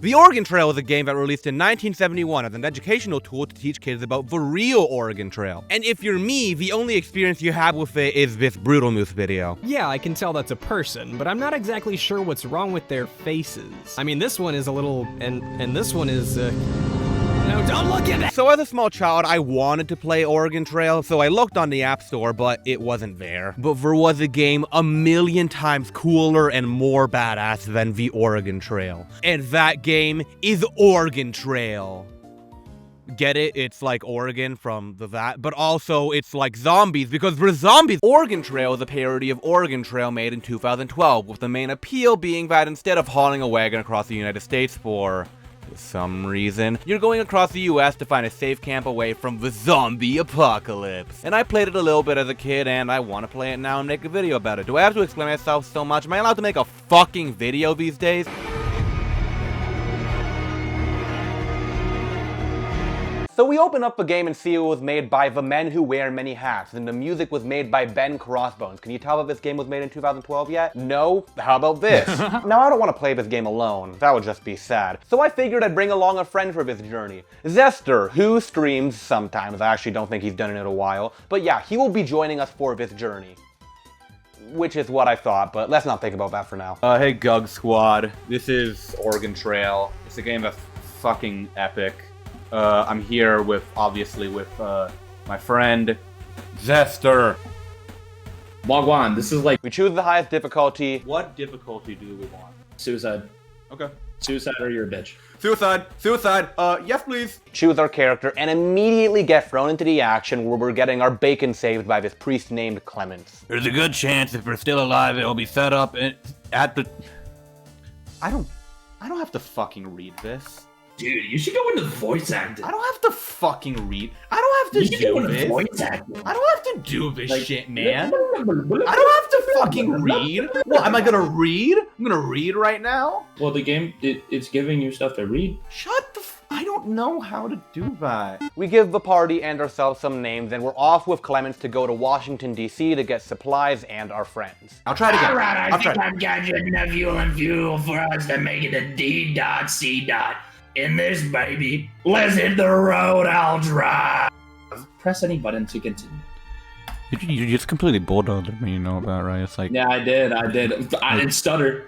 The Oregon Trail is a game that released in 1971 as an educational tool to teach kids about the real Oregon Trail. And if you're me, the only experience you have with it is this Brutal Moose video. Yeah, I can tell that's a person, but I'm not exactly sure what's wrong with their faces. I mean, this one is a little, and this one is, no, don't look at that! So as a small child, I wanted to play Oregon Trail, so I looked on the App Store, but it wasn't there. But there was a game a million times cooler and more badass than the Oregon Trail. And that game is Oregon Trail. Get it? It's like Oregon from that, but also it's like zombies because we're zombies. Oregon Trail is a parody of Oregon Trail made in 2012, with the main appeal being that instead of hauling a wagon across the United States for some reason, you're going across the US to find a safe camp away from the zombie apocalypse. And I played it a little bit as a kid, and I want to play it now and make a video about it. Do I have to explain myself so much? Am I allowed to make a fucking video these days? So we open up the game and see it was made by The Men Who Wear Many Hats, and the music was made by Ben Crossbones. Can you tell that this game was made in 2012 yet? No? How about this? Now I don't want to play this game alone, that would just be sad. So I figured I'd bring along a friend for this journey. Zester, who streams sometimes. I actually don't think he's done it in a while. But yeah, he will be joining us for this journey. Which is what I thought, but let's not think about that for now. Hey Gug Squad, this is Oregon Trail. It's a game that's fucking epic. I'm here with, obviously, with my friend, Zester. Wagwan, this is like... We choose the highest difficulty. What difficulty do we want? Suicide. Okay. Suicide or you're a bitch. Suicide! Suicide! Yes please! Choose our character and immediately get thrown into the action where we're getting our bacon saved by this priest named Clements. There's a good chance if we're still alive, it'll be set up at the... I don't have to fucking read this. Dude, you should go into voice acting. I don't have to fucking read. I don't have to do this. Voice acting. I don't have to do this shit, man. I don't have to fucking read. What, am I gonna read? I'm gonna read right now? Well, the game, it's giving you stuff to read. Shut the I don't know how to do that. We give the party and ourselves some names, and we're off with Clements to go to Washington, D.C. to get supplies and our friends. I'll try it again. Alright, I think I've got your nephew and fuel for us to make it a D.C. In this baby, let's hit the road, I'll drive. Press any button to continue. You just completely bulldozed me, you know about, right? It's like... Yeah, I did. I didn't stutter.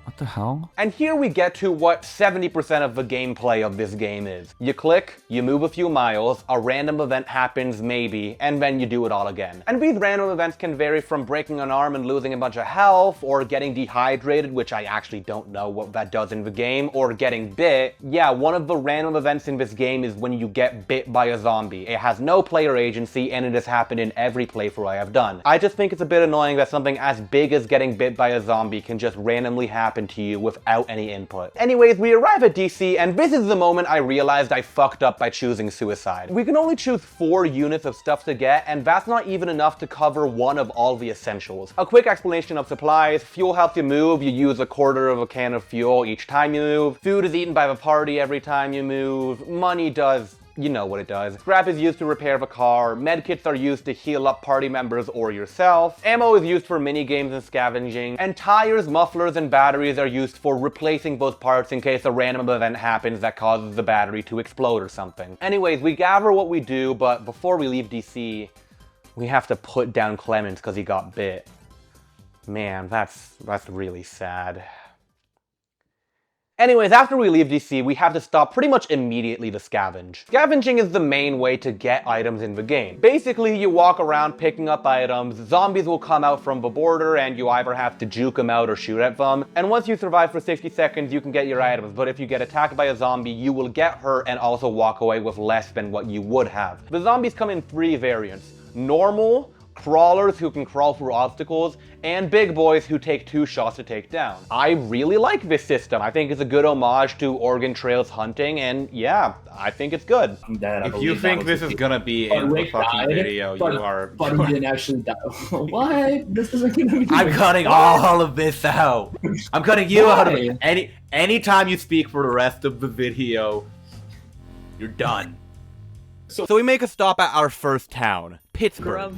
What the hell? And here we get to what 70% of the gameplay of this game is. You click, you move a few miles, a random event happens maybe, and then you do it all again. And these random events can vary from breaking an arm and losing a bunch of health, or getting dehydrated, which I actually don't know what that does in the game, or getting bit. Yeah, one of the random events in this game is when you get bit by a zombie. It has no player agency, and it has happened in every playthrough I have done. I just think it's a bit annoying that something as big as getting bit by a zombie can just randomly happen to you without any input. Anyways, we arrive at DC, and this is the moment I realized I fucked up by choosing suicide. We can only choose 4 units of stuff to get, and that's not even enough to cover one of all the essentials. A quick explanation of supplies: fuel helps you move, you use 1/4 of a can of fuel each time you move. Food is eaten by the party every time you move. Money does... you know what it does. Scrap is used to repair the car, medkits are used to heal up party members or yourself, ammo is used for mini games and scavenging, and tires, mufflers, and batteries are used for replacing those parts in case a random event happens that causes the battery to explode or something. Anyways, we gather what we do, but before we leave DC, we have to put down Clements because he got bit. Man, that's really sad. Anyways, after we leave DC, we have to stop pretty much immediately to scavenge. Scavenging is the main way to get items in the game. Basically, you walk around picking up items, zombies will come out from the border, and you either have to juke them out or shoot at them. And once you survive for 60 seconds, you can get your items, but if you get attacked by a zombie, you will get hurt and also walk away with less than what you would have. The zombies come in 3 variants: normal, crawlers who can crawl through obstacles, and big boys who take 2 shots to take down. I really like this system. I think it's a good homage to Oregon Trail's hunting, and yeah, I think it's good. If you think this is gonna be in the fucking video, you are... But he didn't actually die. What? This isn't gonna be... I'm cutting all of this out. I'm cutting you out of it. Anytime you speak for the rest of the video, you're done. So we make a stop at our first town, Pittsburgh.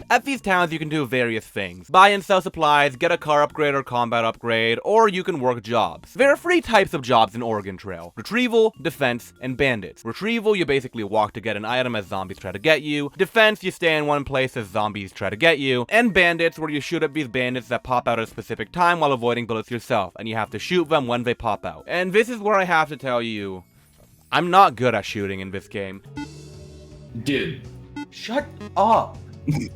At these towns, you can do various things. Buy and sell supplies, get a car upgrade or combat upgrade, or you can work jobs. There are 3 types of jobs in Oregon Trail: retrieval, defense, and bandits. Retrieval, you basically walk to get an item as zombies try to get you. Defense, you stay in one place as zombies try to get you. And bandits, where you shoot at these bandits that pop out at a specific time while avoiding bullets yourself, and you have to shoot them when they pop out. And this is where I have to tell you, I'm not good at shooting in this game. Dude. Shut up.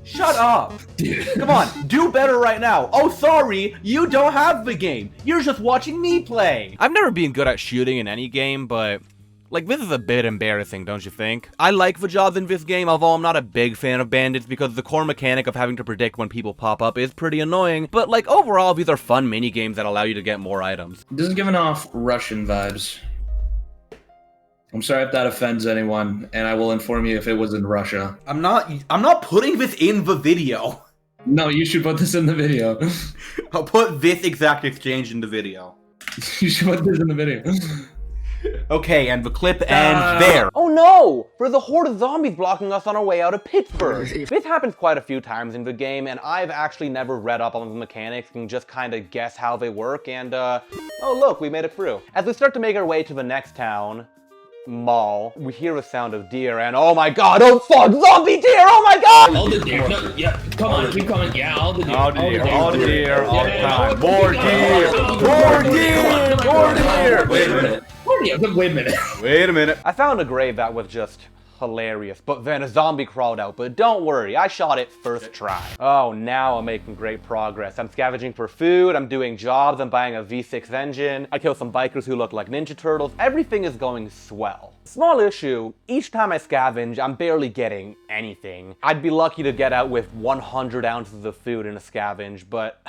Shut up. Dude. Come on, do better right now. Oh, sorry, you don't have the game. You're just watching me play. I've never been good at shooting in any game, but like, this is a bit embarrassing, don't you think? I like the jobs in this game, although I'm not a big fan of bandits because the core mechanic of having to predict when people pop up is pretty annoying, but like, overall, these are fun mini-games that allow you to get more items. This is giving off Russian vibes. I'm sorry if that offends anyone, and I will inform you if it was in Russia. I'm not putting this in the video. No, you should put this in the video. I'll put this exact exchange in the video. You should put this in the video. Okay, and the clip ends there. Oh no! There's a horde of zombies blocking us on our way out of Pittsburgh. This happens quite a few times in the game, and I've actually never read up on the mechanics and just kind of guess how they work, and oh look, we made it through. As we start to make our way to the next town, Mall, we hear the sound of deer, and oh my god, oh fuck, zombie deer, oh my god! All the deer, no, yeah, come on, keep coming, yeah, all the deer. All the deer, all the deer, all the time. More deer, more deer. Wait a minute. Wait a minute. Wait a minute. I found a grave that was just hilarious, but then a zombie crawled out, but don't worry, I shot it first try. Oh, now I'm making great progress. I'm scavenging for food, I'm doing jobs, I'm buying a V6 engine, I kill some bikers who look like Ninja Turtles, everything is going swell. Small issue, each time I scavenge, I'm barely getting anything. I'd be lucky to get out with 100 ounces of food in a scavenge, but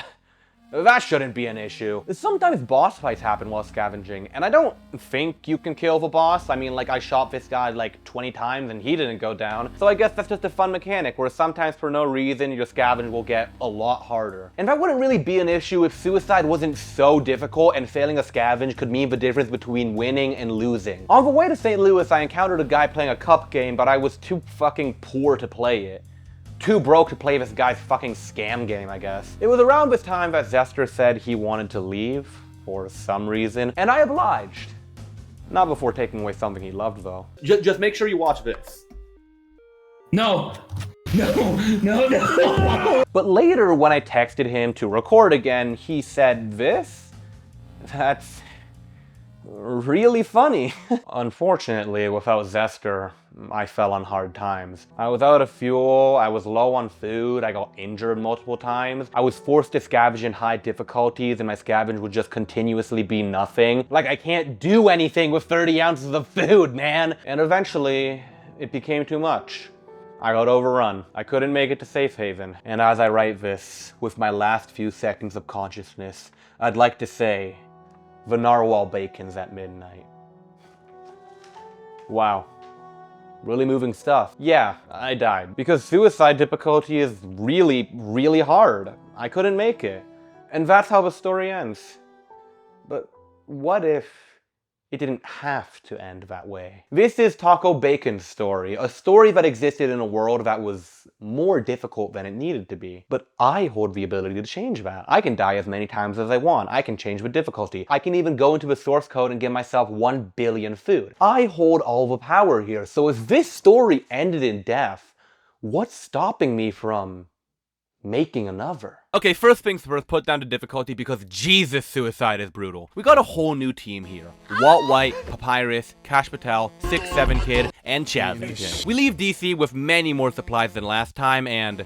that shouldn't be an issue. Sometimes boss fights happen while scavenging, and I don't think you can kill the boss. I mean, like, I shot this guy like 20 times and he didn't go down. So I guess that's just a fun mechanic where sometimes for no reason your scavenge will get a lot harder. And that wouldn't really be an issue if suicide wasn't so difficult and failing a scavenge could mean the difference between winning and losing. On the way to St. Louis, I encountered a guy playing a cup game, but I was too fucking poor to play it. Too broke to play this guy's fucking scam game, I guess. It was around this time that Zester said he wanted to leave, for some reason, and I obliged. Not before taking away something he loved, though. Just make sure you watch this. No. No. But later, when I texted him to record again, he said this? That's really funny. Unfortunately, without Zester, I fell on hard times. I was out of fuel, I was low on food, I got injured multiple times. I was forced to scavenge in high difficulties and my scavenge would just continuously be nothing. Like, I can't do anything with 30 ounces of food, man! And eventually, it became too much. I got overrun. I couldn't make it to Safe Haven. And as I write this, with my last few seconds of consciousness, I'd like to say, the narwhal bacon's at midnight. Wow. Really moving stuff. Yeah, I died. Because suicide difficulty is really, really hard. I couldn't make it. And that's how the story ends. But what if it didn't have to end that way? This is Taco Bacon's story, a story that existed in a world that was more difficult than it needed to be. But I hold the ability to change that. I can die as many times as I want. I can change the difficulty. I can even go into the source code and give myself 1 billion food. I hold all the power here, so if this story ended in death, what's stopping me from making another? Okay, first things first, put down the difficulty because Jesus, suicide is brutal. We got a whole new team here. Walt White, Papyrus, Cash Patel, 6'7 Kid, and Chaz. We leave DC with many more supplies than last time, and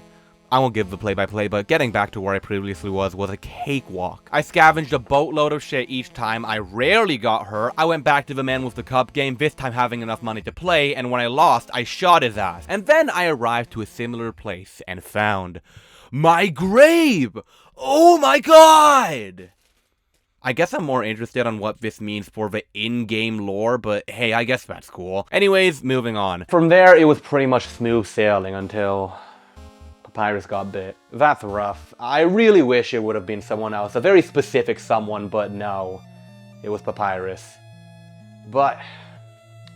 I won't give the play-by-play, but getting back to where I previously was a cakewalk. I scavenged a boatload of shit each time, I rarely got hurt, I went back to the man with the cup game, this time having enough money to play, and when I lost, I shot his ass. And then I arrived to a similar place and found my grave! Oh my god! I guess I'm more interested on what this means for the in-game lore, but hey, I guess that's cool. Anyways, moving on. From there, it was pretty much smooth sailing until Papyrus got bit. That's rough. I really wish it would have been someone else, a very specific someone, but no. It was Papyrus. But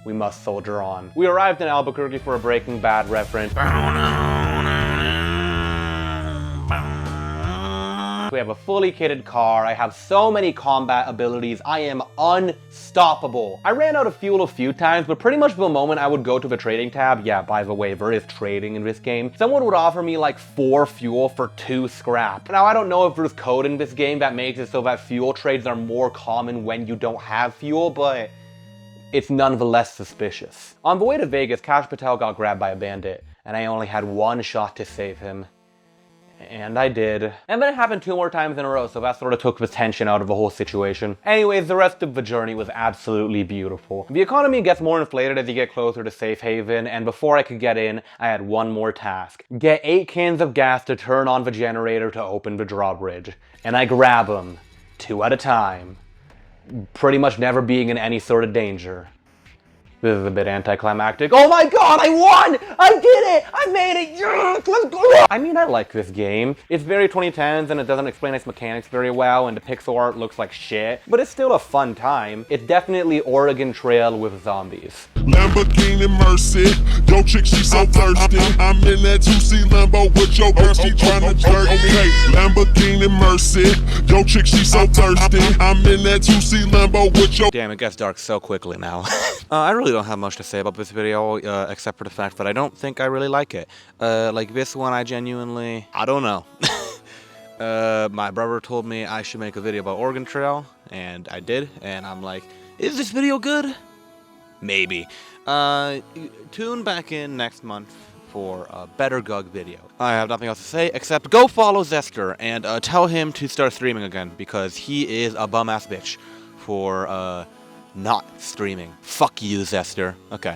we must soldier on. We arrived in Albuquerque for a Breaking Bad reference. We have a fully kitted car. I have so many combat abilities. I am unstoppable. I ran out of fuel a few times, but pretty much the moment I would go to the trading tab, yeah, by the way, there is trading in this game, someone would offer me like 4 fuel for 2 scrap. Now, I don't know if there's code in this game that makes it so that fuel trades are more common when you don't have fuel, but it's nonetheless suspicious. On the way to Vegas, Kash Patel got grabbed by a bandit, and I only had 1 shot to save him. And I did. And then it happened 2 more times in a row, so that sort of took the tension out of the whole situation. Anyways, the rest of the journey was absolutely beautiful. The economy gets more inflated as you get closer to Safe Haven, and before I could get in, I had one more task. Get 8 cans of gas to turn on the generator to open the drawbridge. And I grab them, 2 at a time, pretty much never being in any sort of danger. This is a bit anticlimactic. Oh my god, I won! I did it! I made it! Yes, let's go! I mean, I like this game. It's very 2010s and it doesn't explain its mechanics very well and the pixel art looks like shit, but it's still a fun time. It's definitely Oregon Trail with zombies. Lamborghini Mercy, yo chick she so thirsty. I'm in that 2C Lambo with your girl, she tryna jerk me. Lamborghini Mercy, yo chick she so thirsty. I'm in that 2C Lambo with your. Damn, it gets dark so quickly now. I really don't have much to say about this video, except for the fact that I don't think I really like it. Like this one, I don't know. My brother told me I should make a video about Oregon Trail, and I did, and I'm like, is this video good? Maybe. Tune back in next month for a better GUG video. I have nothing else to say except go follow Zester and tell him to start streaming again, because he is a bum-ass bitch for not streaming. Fuck you, Zester. Okay.